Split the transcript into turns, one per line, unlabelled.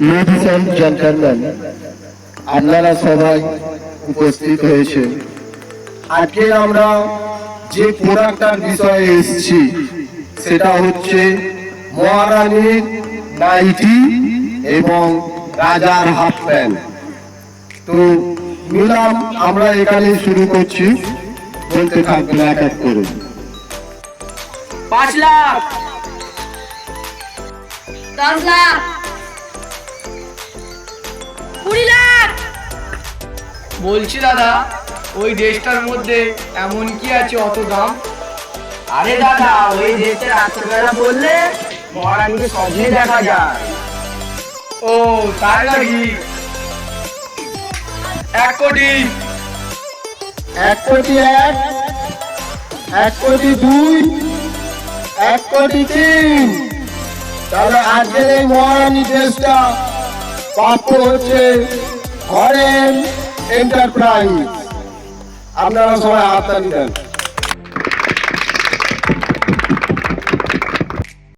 Ladies and gentleman, আপনারা সবাই উপস্থিত হয়েছে। আজকে আমরা যে প্রোডাক্টটার বিষয়ে এসেছি সেটা হচ্ছে মহারানীর নাইটি এবং রাজার হাফ প্যান্ট। তো নিলাম আমরা এখানে শুরু করছি, বলতে থাকবেন এক এক করে।
5 লাখ,
10 লাখ, 20 লাখ।
বলছি দাদা, ওই ড্রেসটার মধ্যে এমন কি আছে অত দাম?
আরে দাদা, ওই ড্রেসটা রাত্রেবেলা পরলে মহারানীকে স্বপ্নে দেখা যায়।
ও তাই নাকি? 1 কোটি,
1 কোটি 1, 1 কোটি 2, 1 কোটি 3। তাহলে আজকের এই মহারানী ড্রেসটা প্রাপ্য হচ্ছে হরেন এন্টারপ্রাইজ। আপনারা সবাই হাততালি দেন।